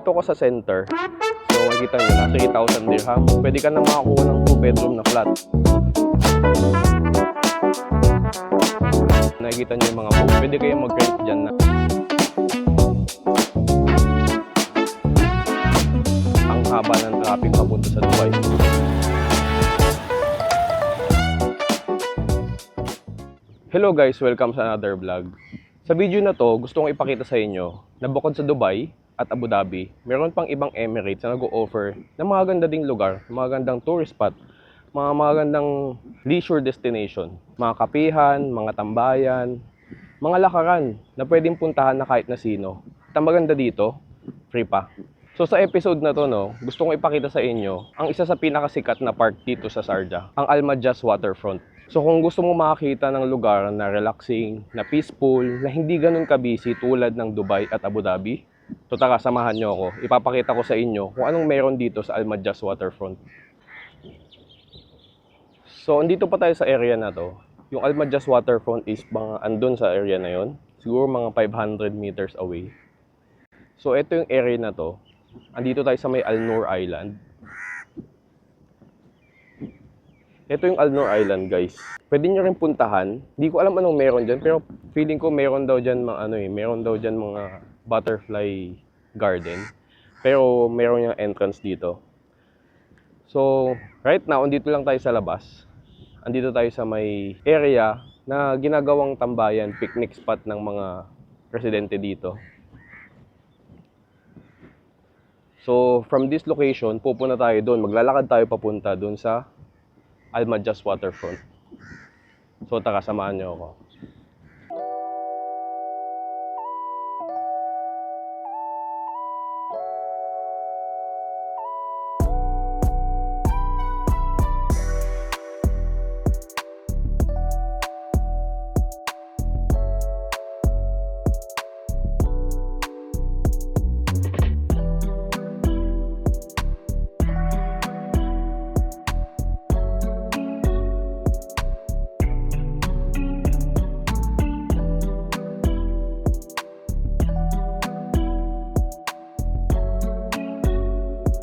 Dito ko sa center. So makikita nyo na, 3,000 dirham. Pwede ka na makakuha ng 2-bedroom na flat. Nakikita nyo yung mga pool. Pwede kayong mag-rent dyan na. Ang haba ng traffic papunta sa Dubai. Hello guys, welcome sa another vlog. Sa video na to, gusto kong ipakita sa inyo na bukod sa Dubai at Abu Dhabi, meron pang ibang Emirates na nag-o-offer ng mga ganda ding lugar, mga gandang tourist spot, mga magandang leisure destination, mga kapihan, mga tambayan, mga lakaran na pwedeng puntahan na kahit na sino. At ang maganda dito, free pa. So sa episode na to, gusto kong ipakita sa inyo ang isa sa pinakasikat na park dito sa Sharjah, ang Al Madjaz Waterfront. So kung gusto mo makakita ng lugar na relaxing, na peaceful, na hindi ganun ka-busy tulad ng Dubai at Abu Dhabi, so tara, samahan nyo ako. Ipapakita ko sa inyo kung anong meron dito sa Al Madjaz Waterfront. So andito pa tayo sa area na to. Yung Al Madjaz Waterfront is andun sa area na yon, siguro mga 500 meters away. So ito yung area na to. Andito tayo sa may Al Noor Island. Ito yung Al Noor Island, guys. Pwede nyo rin puntahan. Hindi ko alam anong meron dyan, pero feeling ko meron daw dyan mga butterfly garden. Pero meron yung entrance dito. So, right now, andito lang tayo sa labas. Andito tayo sa may area na ginagawang tambayan, picnic spot ng mga residente dito. So, from this location, pupunta tayo doon. Maglalakad tayo papunta doon sa Al Madjaz Waterfront. So, tara, samahan niyo ako.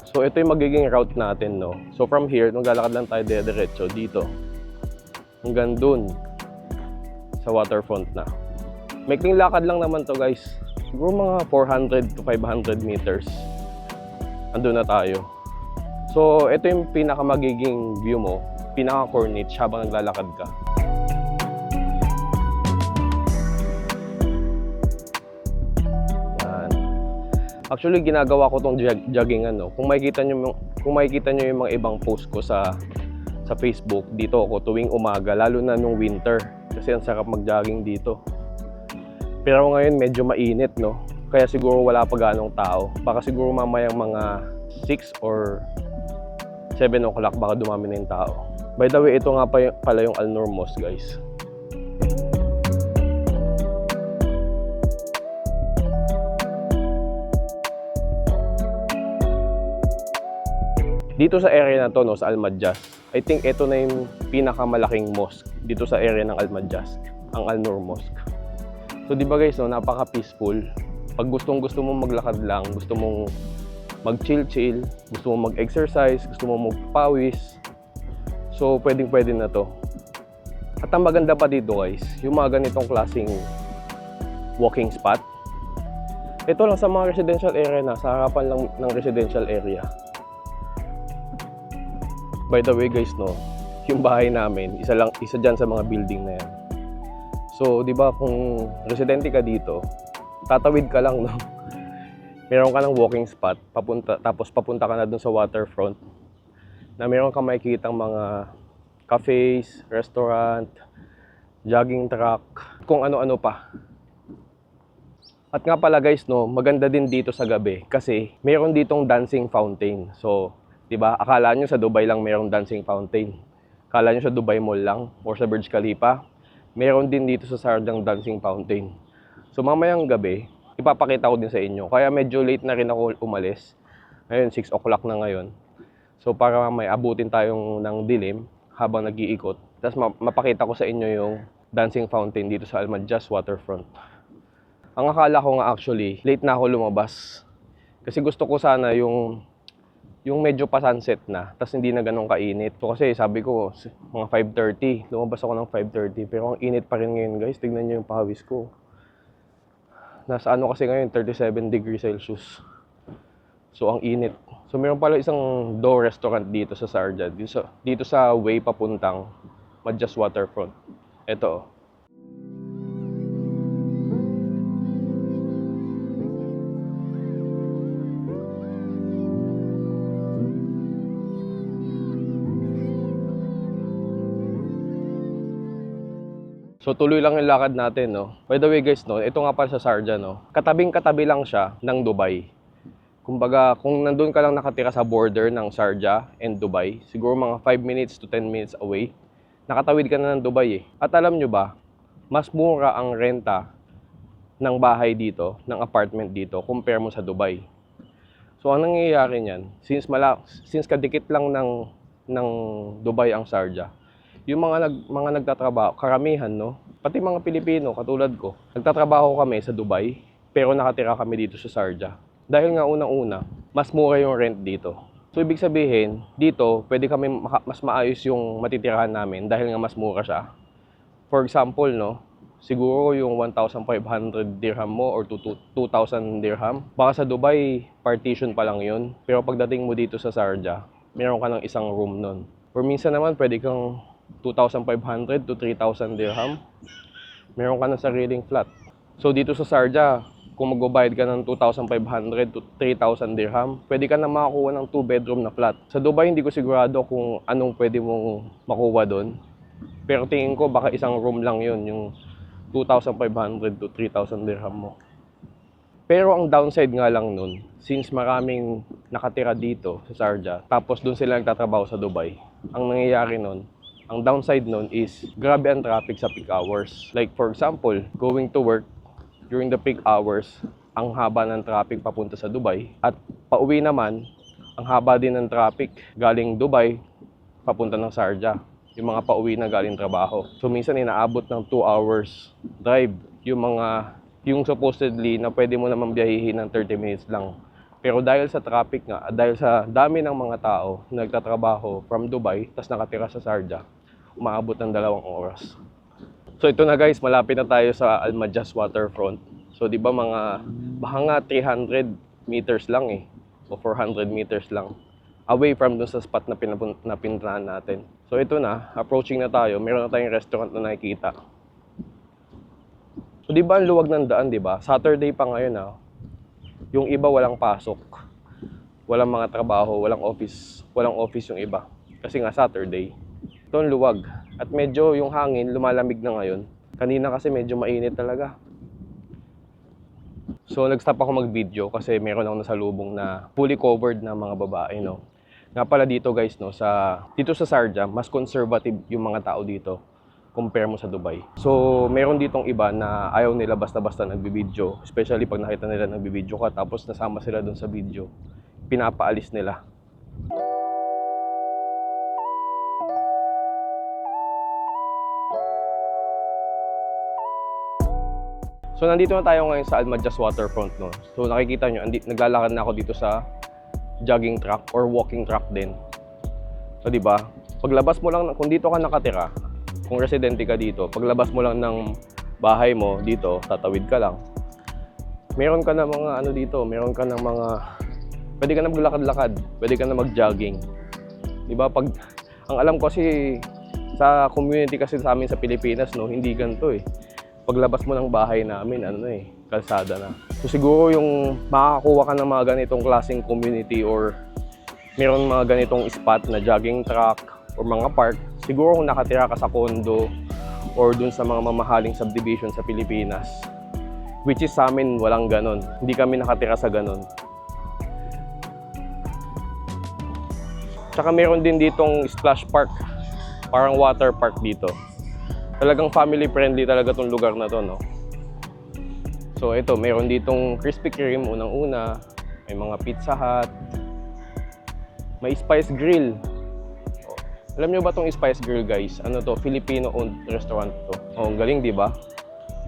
So ito yung magiging route natin, no. So from here, maglalakad lang tayo diretso dito hanggang dun sa waterfront na. Maikling lakad lang naman to, guys. Siguro mga 400 to 500 meters. Andun na tayo. So ito yung pinaka magiging view mo, pinaka corniche habang naglalakad ka. Actually, ginagawa ko tong joggingan, no. Kung makikita nyo yung mga ibang post ko sa Facebook, dito ako tuwing umaga, lalo na nung winter, kasi ang sarap mag-jogging dito. Pero ngayon medyo mainit, no. Kaya siguro wala pa ganong tao. Baka siguro mamayang mga 6 or 7 o'clock baka dumami na yung tao. By the way, ito nga pala yung Al Noor Mosque, guys. Dito sa area na to, no, sa Al Madjaz, I think ito na yung pinakamalaking mosque dito sa area ng Al Madjaz, ang Al Noor Mosque. So di ba guys, no, napaka-peaceful. Pag gusto mo maglakad lang, gusto mong mag-chill-chill, gusto mong mag-exercise, gusto mong magpawis, so pwedeng-pwede na to. At ang maganda pa dito, guys, yung mga ganitong klaseng walking spot. Ito lang sa mga residential area na, sa harapan lang ng residential area. By the way, guys, no, yung bahay namin, isa dyan sa mga building na yan. So, di ba, kung residente ka dito, tatawid ka lang, no? Meron ka ng walking spot, tapos papunta ka na dun sa waterfront, na meron ka makikitang mga cafes, restaurant, jogging track, kung ano-ano pa. At nga pala, guys, no, maganda din dito sa gabi kasi meron ditong dancing fountain. So, diba? Akala nyo sa Dubai lang mayroong dancing fountain. Akala nyo sa Dubai Mall lang or sa Burj Khalifa. Meron din dito sa Sharjah dancing fountain. So mamayang gabi, ipapakita ko din sa inyo. Kaya medyo late na rin ako umalis. Ngayon, 6 o'clock na ngayon. So para may abutin tayong ng dilim habang nag-iikot. Tapos mapakita ko sa inyo yung dancing fountain dito sa Al Madjaz Waterfront. Ang akala ko nga actually, late na ako lumabas. Kasi gusto ko sana yung medyo pa sunset na, tapos hindi na ganun kainit. So kasi sabi ko, mga 5:30, lumabas ako ng 5:30, pero ang init pa rin ngayon guys, tignan nyo yung pawis ko. Nasa ano kasi ngayon, 37 degrees Celsius. So ang init. So meron pala isang Do restaurant dito sa Sarja, dito sa way papuntang Madjas Waterfront. Ito. So tuloy lang yung lakad natin, no. By the way guys, no, ito nga pala sa Sarja, no. Katabing-katabi lang siya ng Dubai. Kumbaga, kung nandun ka lang nakatira sa border ng Sarja and Dubai, siguro mga 5 minutes to 10 minutes away, nakatawid ka na ng Dubai eh. At alam nyo ba, mas mura ang renta ng bahay dito, ng apartment dito, compare mo sa Dubai. So ang nangyayari niyan, since kadikit lang ng Dubai ang Sarja, yung mga nagtatrabaho, karamihan, no? Pati mga Pilipino, katulad ko, nagtatrabaho kami sa Dubai, pero nakatira kami dito sa Sarja. Dahil nga unang-una, mas mura yung rent dito. So, ibig sabihin, dito, pwede kami mas maayos yung matitirahan namin dahil nga mas mura siya. For example, no? Siguro yung 1,500 dirham mo or 2,000 dirham. Baka sa Dubai, partition pa lang yun. Pero pagdating mo dito sa Sarja, meron ka ng isang room nun. Or minsan naman, pwede kang 2,500 to 3,000 dirham. Meron ka ng sariling flat. So dito sa Sarja, kung magbabayad ka ng 2,500 to 3,000 dirham, pwede ka na makakuha ng 2-bedroom na flat. Sa Dubai, hindi ko sigurado kung anong pwede mong makuha doon. Pero tingin ko baka isang room lang yun, yung 2,500 to 3,000 dirham mo. Pero ang downside nga lang nun, since maraming nakatira dito sa Sarja, tapos doon sila nagtatrabaho sa Dubai, ang nangyayari nun, ang downside nun is grabe ang traffic sa peak hours. Like for example, going to work during the peak hours, ang haba ng traffic papunta sa Dubai. At pauwi naman, ang haba din ng traffic galing Dubai papunta ng Sarja. Yung mga pauwi na galing trabaho. So minsan inaabot ng 2 hours drive yung supposedly na pwede mo naman biyahihin ng 30 minutes lang. Pero dahil sa traffic nga, dahil sa dami ng mga tao na nagtatrabaho from Dubai, tas nakatira sa Sarja, umaabot ng 2 oras. So ito na guys, malapit na tayo sa Al Madjas Waterfront. So di ba baka nga 300 meters lang eh, o 400 meters lang away from dun sa spot na pinuntahan natin. So ito na, approaching na tayo, meron na tayong restaurant na nakikita. So di ba ang luwag ng daan, di ba? Saturday pa ngayon ah. Yung iba walang pasok, walang mga trabaho, walang office yung iba. Kasi nga Saturday. Ito ang luwag. At medyo yung hangin lumalamig na ngayon. Kanina kasi medyo mainit talaga. So nag-stop ako mag-video kasi meron akong nasalubong na fully covered na mga babae, no. Nga pala dito guys, no, dito sa Sarja, mas conservative yung mga tao dito compare mo sa Dubai. So meron ditong iba na ayaw nila basta-basta nagbi-video, especially pag nakita nila nagbi-video ka tapos nasama sila doon sa video, pinapaalis nila. So nandito na tayo ngayon sa Al Madjas Waterfront, no. So nakikita nyo, naglalakad na ako dito sa jogging track or walking track din. So di ba? Paglabas mo lang, kung dito ka nakatira, kung residente ka dito, paglabas mo lang ng bahay mo dito, tatawid ka lang. Meron ka na mga ano dito, meron ka ng mga pwede ka na maglakad-lakad, pwede ka na mag-jogging. Di ba? Ang alam ko kasi sa community kasi sa amin sa Pilipinas, no, hindi ganito eh. Paglabas mo ng bahay namin, kalsada na. So siguro yung makakakuha ka ng mga ganitong klaseng community or meron mga ganitong spot na jogging track or mga park, siguro kung nakatira ka sa condo or dun sa mga mamahaling subdivision sa Pilipinas, which is sa amin walang ganon. Hindi kami nakatira sa ganon. Tsaka meron din ditong splash park, parang water park dito. Talagang family friendly talaga tong lugar na to, no. So ito, meron ditong Krispy Kreme unang-una, may mga Pizza Hut, may Spice Grill. Alam nyo ba tong Spice Grill guys? Ano to? Filipino-owned restaurant to. Oh, ang galing, di ba?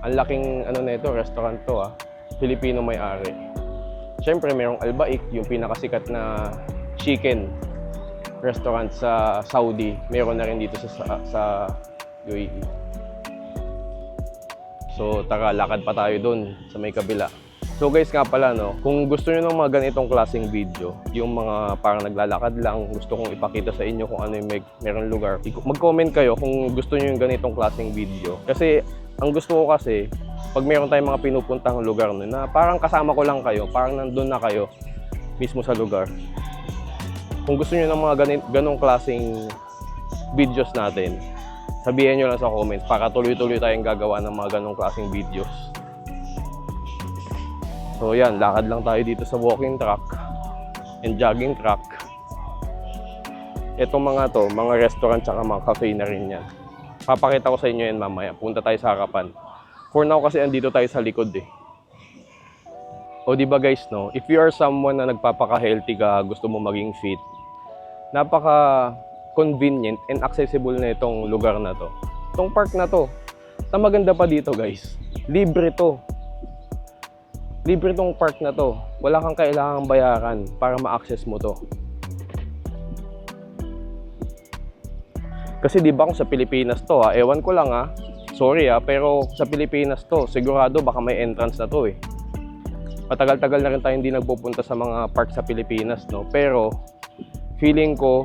Ang laking na ito, restaurant to ah. Filipino may-ari. Siyempre, merong Albaik, yung pinakasikat na chicken restaurant sa Saudi. Meron na rin dito sa UAE. So, tara, lakad pa tayo dun sa may kabila. So guys nga pala, no, kung gusto niyo ng mga ganitong klaseng video, yung mga parang naglalakad lang, gusto kong ipakita sa inyo kung ano yung merong lugar, mag-comment kayo kung gusto niyo yung ganitong klaseng video. Kasi ang gusto ko kasi, pag meron tayong mga pinupuntang lugar no, na parang kasama ko lang kayo, parang nandun na kayo mismo sa lugar. Kung gusto niyo ng mga ganong klaseng videos natin, sabihin niyo lang sa comments para tuloy-tuloy tayong gagawa ng mga ganong klaseng videos. So yan, lakad lang tayo dito sa walking track and jogging track. Itong mga to, mga restaurant tsaka mga cafe na rin yan. Papakita ko sa inyo yan mamaya. Punta tayo sa harapan. For now kasi andito tayo sa likod eh. O diba guys, no? If you are someone na nagpapaka-healthy ka, gusto mo maging fit, napaka-convenient and accessible na itong lugar na to. Itong park na to. Na maganda pa dito guys. Libre to. Libre tong park na to. Wala kang kailangang bayaran para ma-access mo to. Kasi di ba kung sa Pilipinas to ewan ko lang sorry pero sa Pilipinas to, sigurado baka may entrance na to eh. Matagal-tagal na rin tayo hindi nagpupunta sa mga park sa Pilipinas, no? Pero feeling ko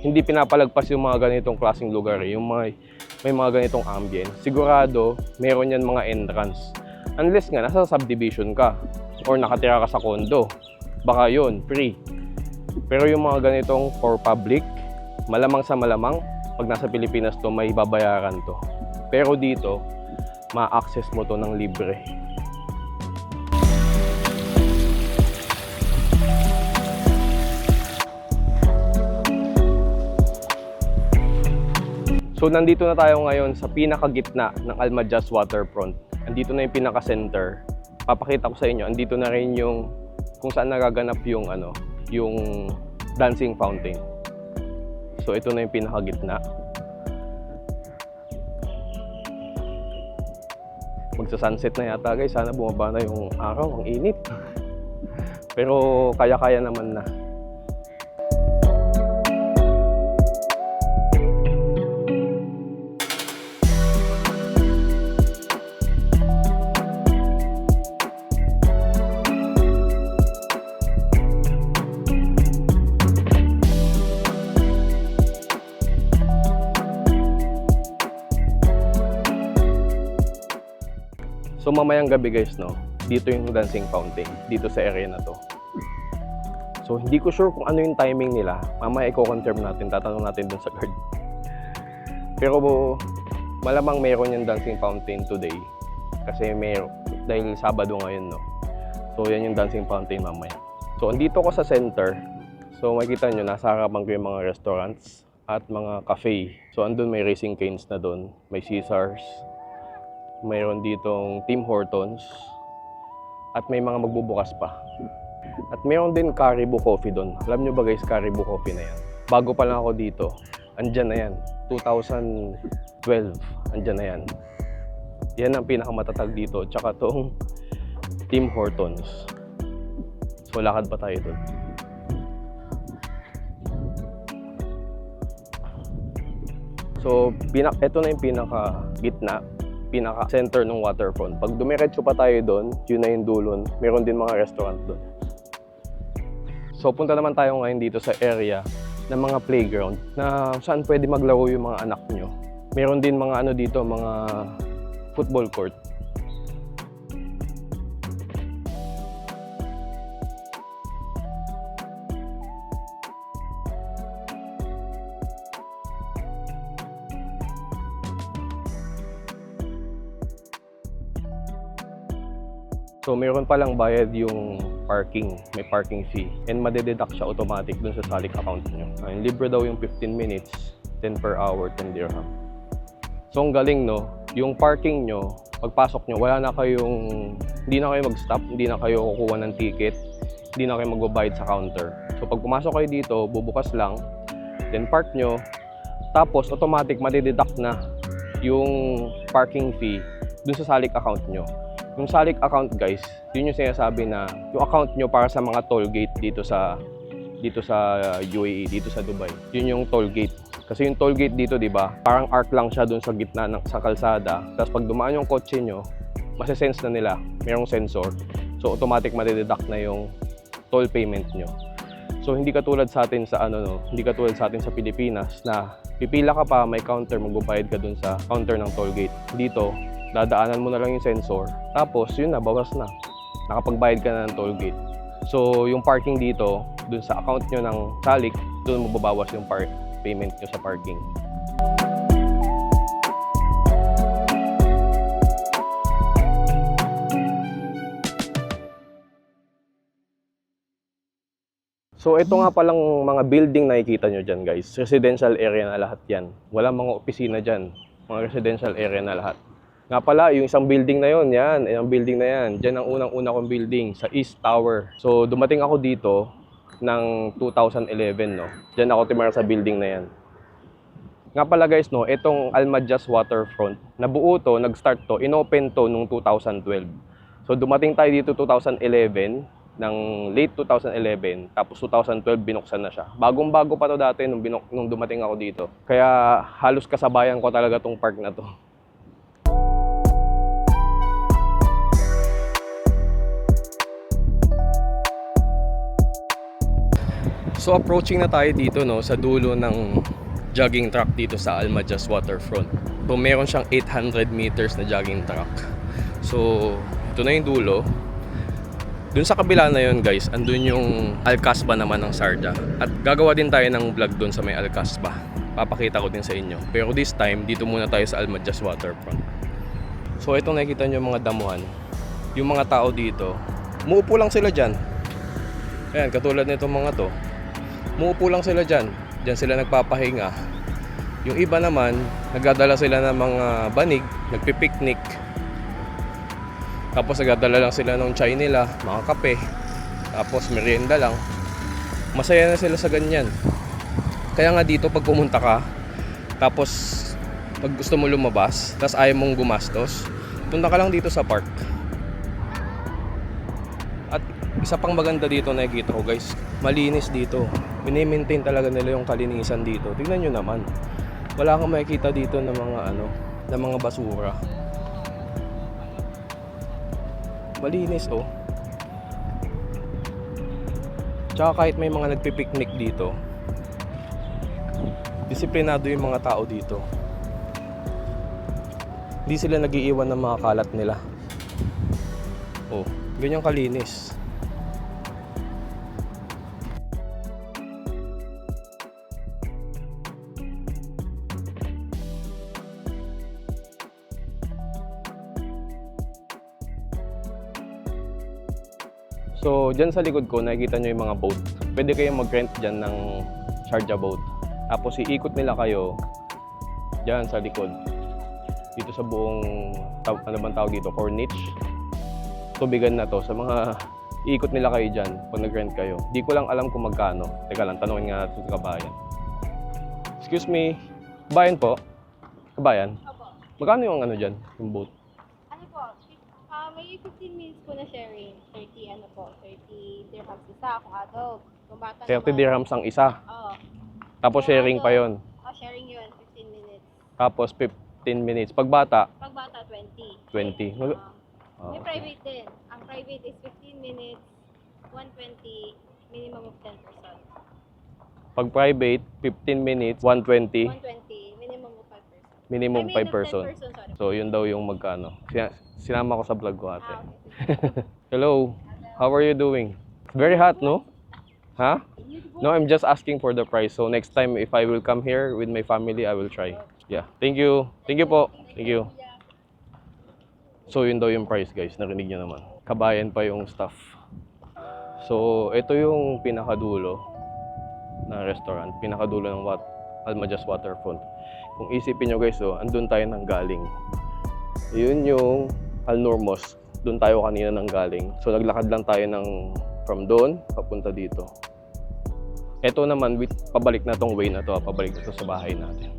hindi pinapalagpas yung mga ganitong klaseng lugar eh. Yung may mga ganitong ambience. Sigurado meron yan mga entrance. Unless nga nasa subdivision ka or nakatira ka sa condo, baka yun, free. Pero yung mga ganitong for public, malamang sa malamang, pag nasa Pilipinas to, may babayaran to. Pero dito, ma-access mo to ng libre. So nandito na tayo ngayon sa pinakagitna ng Al Majaz Waterfront. Andito na yung pinaka-center. Papakita ko sa inyo, andito na rin yung kung saan nagaganap yung yung dancing fountain. So ito na yung pinaka-gitna. Magsa-sunset na yata guys. Sana bumaba na yung araw, ang init. Pero kaya-kaya naman na. So mamayang gabi guys, no, dito yung dancing fountain, dito sa area na to. So hindi ko sure kung ano yung timing nila. Mamaya i-confirm natin, tatanong natin dun sa guard. Pero malamang meron yung dancing fountain today. Kasi dahil Sabado ngayon, no. So yan yung dancing fountain mamaya. So andito ko sa center. So makikita nyo, nasa harapan ko yung mga restaurants at mga cafe. So andun may Raising Cane's na dun, may Caesars. Mayroon ditong Tim Hortons at may mga magbubukas pa. At mayroon din Caribou Coffee doon. Alam nyo ba guys, Caribou Coffee na yan. Bago pa lang ako dito, andyan na yan. 2012, andyan na yan. Yan ang pinakamatatag dito. Tsaka tong Tim Hortons. So lakad pa tayo doon. So ito na yung pinaka-gitna, pinaka-center ng waterfront. Pag dumiretso pa tayo doon, yun na yung dulon. Meron din mga restaurant doon. So punta naman tayo ngayon dito sa area ng mga playground na saan pwede maglaro yung mga anak nyo. Meron din mga dito, mga football court. So meron palang bayad yung parking, may parking fee, and madededuct siya automatic dun sa Salik account nyo. Libre daw yung 15 minutes, 10 per hour, 10 dirham. So ang galing, no, yung parking nyo, pagpasok nyo, hindi na kayo mag-stop, hindi na kayo kukuha ng ticket, hindi na kayo magbabayad sa counter. So pag pumasok kayo dito, bubukas lang, then park nyo, tapos automatic madededuct na yung parking fee dun sa Salik account nyo. Yung Salik account guys, yun yung sinasabi na yung account nyo para sa mga toll gate dito sa UAE, dito sa Dubai. Yun yung toll gate. Kasi yung toll gate dito, di ba, parang arc lang siya dun sa gitna sa kalsada. Tapos pag dumaan yung kotse nyo, masisense na nila, mayroong sensor. So automatic madideduct na yung toll payment nyo. So hindi katulad sa atin sa hindi katulad sa atin sa Pilipinas na pipila ka pa, may counter, magbabayad ka dun sa counter ng toll gate. Dito, dadaanan mo na lang yung sensor. Tapos yun na, bawas na. Nakapagbayad ka na ng toll gate. So yung parking dito, dun sa account nyo ng Salik, dun mababawas yung payment nyo sa parking. So ito nga palang mga building nakikita nyo dyan guys. Residential area na lahat yan. Walang mga opisina dyan. Mga residential area na lahat. Nga pala, yung isang building na yon, yan. Yung building na yan. Dyan ang unang-una kong building sa East Tower. So dumating ako dito ng 2011, no. Diyan ako timara sa building na yan. Nga pala guys, no, itong Al Madjas Waterfront, nabuo to, nag-start to, inopen to nung 2012. So dumating tayo dito 2011, ng late 2011, tapos 2012 binuksan na siya. Bagong-bago pa to dati nung dumating ako dito. Kaya halos kasabayan ko talaga tong park na to. So approaching na tayo dito, no, sa dulo ng jogging track dito sa Al Madjas Waterfront. So meron siyang 800 meters na jogging track. So ito na yung dulo. Dun sa kabila na yun guys, andun yung Al Kasbah naman ng Sharjah. At gagawa din tayo ng vlog dun sa may Al Kasbah. Papakita ko din sa inyo. Pero this time, dito muna tayo sa Al Madjas Waterfront. So itong nakikita nyo mga damuhan. Yung mga tao dito, muupo lang sila dyan. Ayan, katulad nitong mga to. Muupo lang sila dyan. Dyan sila nagpapahinga. Yung iba naman, nagdadala sila ng mga banig, nagpipiknik. Tapos nagdadala lang sila ng chai nila, mga kape. Tapos merienda lang. Masaya na sila sa ganyan. Kaya nga dito pag pumunta ka, tapos pag gusto mo lumabas, tapos ayaw mong gumastos, punta ka lang dito sa park. At isa pang maganda dito nakikita ko guys, malinis dito. Mini-maintain talaga nila yung kalinisan dito. Tingnan nyo naman. Wala kang makikita dito ng mga ng mga basura. Malinis oh. Tsaka kahit may mga nagpipiknik dito, disiplinado yung mga tao dito. Hindi sila nag-iiwan ng mga kalat nila. Oh, ganyan kalinis. So, dyan sa likod ko, nakikita nyo yung mga boat. Pwede kayong mag-rent dyan ng Sharjah boat. Tapos, iikot nila kayo dyan sa likod. Dito sa buong, ano bang tawag dito? Corniche. Tubigan na to. Sa mga, iikot nila kayo dyan pag nag-rent kayo. Di ko lang alam kung magkano. Teka lang, tanongin nga natin sa kabayan. Excuse me, kabayan po? Kabayan? Opo. Magkano yung dyan, yung boat? Ano po? May 15 minutes po na sharing. 30 dirhams isa kung adult. Kung bata 30 dirhams ang isa. Oo. Tapos Kung sharing pa yon. sharing yun, 15 minutes. Tapos 15 minutes. Pag bata, Pag bata, 20. 20. May Okay. private din. Ang private is 15 minutes, 120, minimum of 10 person. Pag private, 15 minutes, 120, 120, minimum of 5 person. minimum 5 10 person. sorry. So, yun daw yung magkano. Sinama ko sa vlog ko ate. Okay. Hello, how are you doing? Very hot, no? Huh? No, I'm just asking for the price. So, next time if I will come here with my family, I will try. Yeah, thank you. Thank you po. Thank you. So, yun daw yung price guys. Narinig nyo naman. Kabayan pa yung staff. So, ito yung pinakadulo na restaurant. Pinakadulo ng Al Madjas Waterfront. Kung isipin nyo guys, andun tayo nang galing. Yun yung Al Noor Mosque. Doon tayo kanina nang galing. So, naglakad lang tayo from doon, papunta dito. Ito naman, pabalik na tong way na to. Pabalik na to sa bahay natin.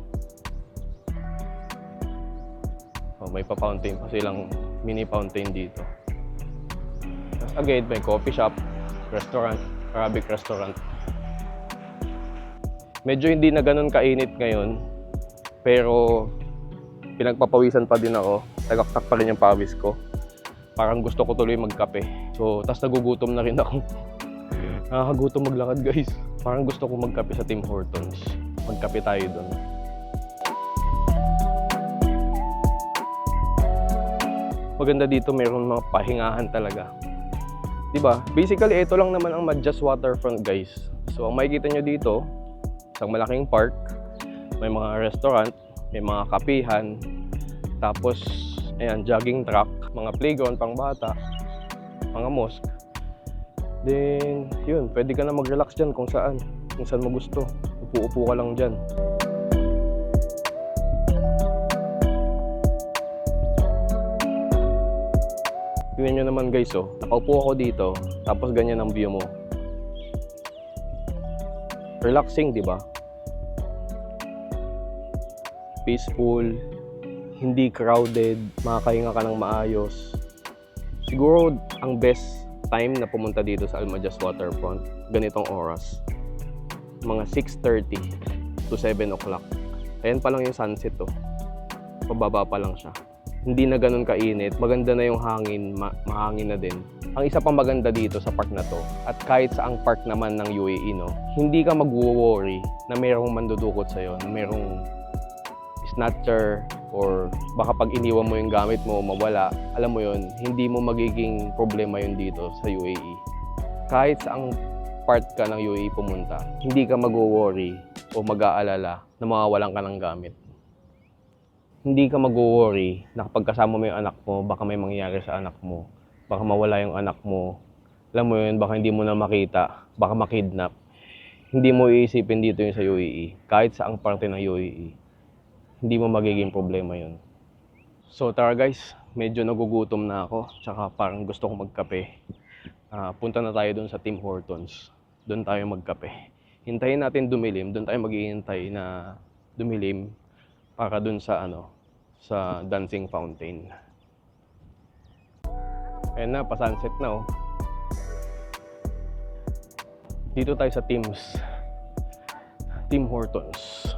Oh, may pa-fountain pa silang mini fountain dito. Tapos again, may coffee shop, restaurant, Arabic restaurant. Medyo hindi na ganun kainit ngayon, pero pinagpapawisan pa din ako. Tagaktak pa rin yung pawis ko. Parang gusto ko tuloy magkape. So, tas nagugutom na rin ako. Nakakagutom maglakad, guys. Parang gusto ko magkape sa Tim Hortons. Magkape tayo doon. Maganda dito, mayroon mga pahingahan talaga. 'Di ba? Basically, ito lang naman ang Madjas Waterfront, guys. So, ang makikita nyo dito, isang malaking park, may mga restaurant, may mga kapihan, tapos, ayan, jogging track, mga playground pang bata, mga mosque. Then, yun, pwede ka na mag-relax dyan kung saan mo gusto. Upo-upo ka lang dyan. Tingnan nyo naman, guys, oh. Nakaupo ako dito, tapos ganyan ang view mo. Relaxing, di ba? Peaceful, hindi crowded, makakahinga ka ng maayos. Siguro ang best time na pumunta dito sa Almadjas Waterfront, ganitong oras. Mga 6:30 to 7 o'clock. Ayan pa lang yung sunset, oh. Pababa pa lang siya. Hindi na ganun kainit, maganda na yung hangin, mahangin na din. Ang isa pang maganda dito sa park na to, at kahit sa ang park naman ng UAE, no, hindi ka mag-worry na mayroong mandudukot sa'yo, na mayroong snatcher, or baka pag iniwan mo yung gamit mo, mawala. Alam mo yun, hindi mo magiging problema yun dito sa UAE. Kahit sa ang part ka ng UAE pumunta, hindi ka mag-worry o mag-aalala na mawawalan ka ng gamit. Hindi ka mag-worry na kapag kasama mo yung anak mo, baka may mangyayari sa anak mo. Baka mawala yung anak mo. Alam mo yun, baka hindi mo na makita. Baka makidnap. Hindi mo iisipin dito yung sa UAE. Kahit sa ang parte ng UAE. Hindi mo magiging problema yun. So tara guys, medyo nagugutom na ako. Tsaka parang gusto kong magkape. Punta na tayo dun sa Tim Hortons. Doon tayo magkape. Hintayin natin dumilim. Doon tayo maghihintay na dumilim. Para dun sa sa dancing fountain. Ayan na, pa-sunset na, oh. Dito tayo sa Tim Hortons.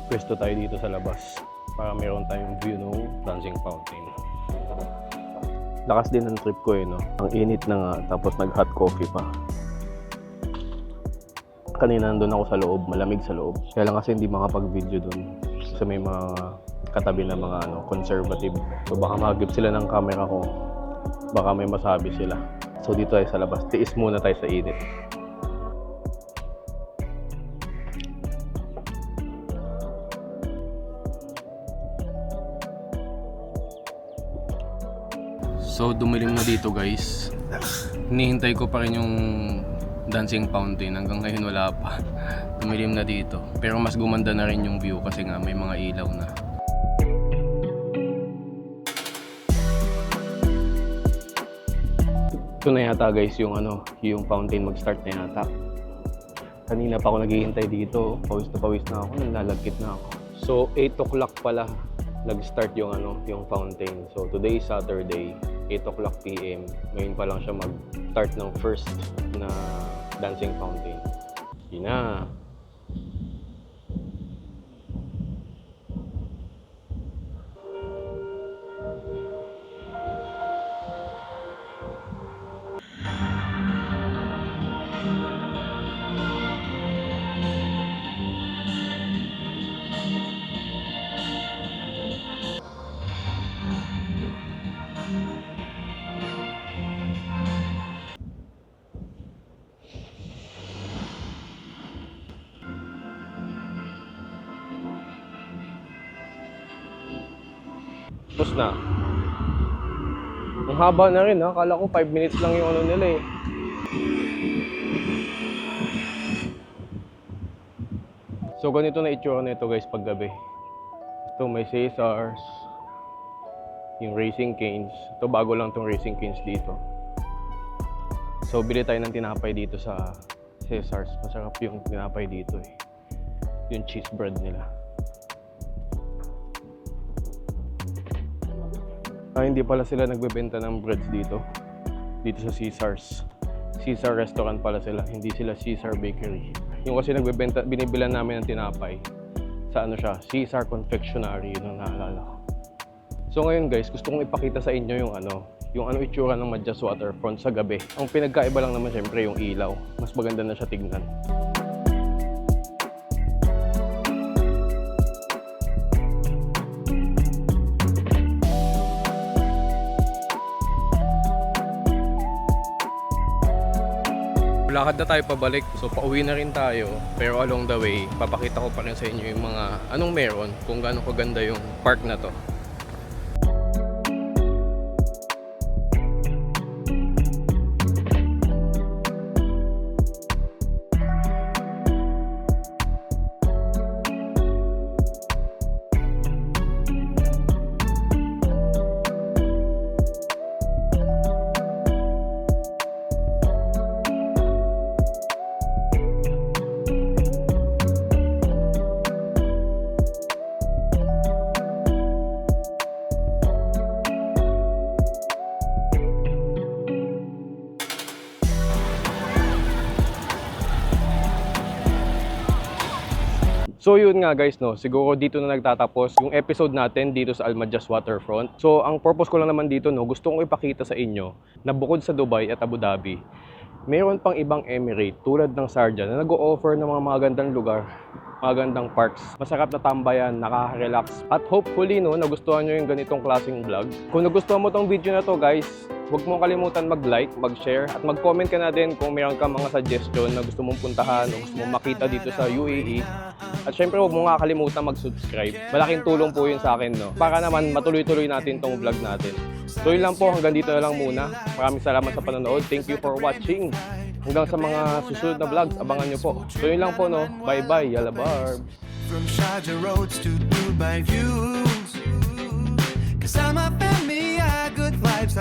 Pwesto tayo dito sa labas para meron tayong view ng dancing fountain. Lakas din ang trip ko, no? Ang init na nga, tapos nag-hot coffee pa. Kanina nandun ako sa loob, malamig sa loob. Kaya lang kasi hindi makapag-video dun. Kasi may mga katabi na mga conservative. So baka mahagip sila ng camera ko. Baka may masabi sila. So dito tayo sa labas. Tiis muna tayo sa init. So dumilim na dito, guys. Hinihintay ko pa rin yung dancing fountain. Hanggang ngayon wala pa. Dumilim na dito. Pero mas gumanda na rin yung view kasi nga may mga ilaw na. Ito na yata, guys, yung yung fountain mag-start na yata. Kanina pa ako naghihintay dito. Pawis na ako, nalalagkit na ako. So 8 o'clock pala nag-start yung yung fountain. So today is Saturday, 8 o'clock PM. Ngayon pa lang siya mag-start ng first na dancing fountain. Yun na. Tapos na. Ang haba na rin ha. Kala ko 5 minutes lang yung ano nila eh. So ganito na itsura na ito guys paggabi. Ito may Caesars. Yung Racing Canes. Ito bago lang tong Racing Canes dito. So bili tayo ng tinapay dito sa Caesars. Masarap yung tinapay dito eh. Yung cheese bread nila. Hindi pala sila nagbebenta ng breads dito. Dito sa Caesars. Caesar restaurant pala sila, hindi sila Caesar Bakery. Yung kasi nagbebenta, binibilan namin ng tinapay. Sa ano siya, Caesar Confectionery, yun ang naalala ko. So ngayon guys, gusto kong ipakita sa inyo yung ano itsura ng Madyas Waterfront sa gabi. Ang pinagkaiba lang naman syempre yung ilaw. Mas maganda na siya tignan. Lakad na tayo pabalik, so pauwi na rin tayo. Pero along the way, papakita ko pa rin sa inyo yung mga anong meron, kung gaano kaganda yung park na to. So yun nga guys, no, siguro dito na nagtatapos yung episode natin dito sa Almadyas Waterfront. So ang purpose ko lang naman dito, no, gusto kong ipakita sa inyo na bukod sa Dubai at Abu Dhabi, mayroon pang ibang emirate tulad ng Sharjah na nag-o-offer ng mga magandang lugar, magandang parks, masarap na tambayan, nakaka-relax. At hopefully, no, nagustuhan nyo yung ganitong klaseng vlog. Kung nagustuhan mo tong video na to guys, huwag mong kalimutan mag-like, mag-share, at mag-comment ka na din kung mayroon kang mga suggestion na gusto mong puntahan o gusto mong makita dito sa UAE. At syempre, huwag mong kalimutan mag-subscribe. Malaking tulong po yun sa akin, no? Para naman matuloy-tuloy natin tong vlog natin. So yun lang po, hanggang dito na lang muna. Maraming salamat sa panonood. Thank you for watching. Hanggang sa mga susunod na vlogs, abangan nyo po. So yun lang po, no? Bye-bye, Yalla Barb! From Sharjah roads to Dubai views, 'cause I'm a family, I good vibes.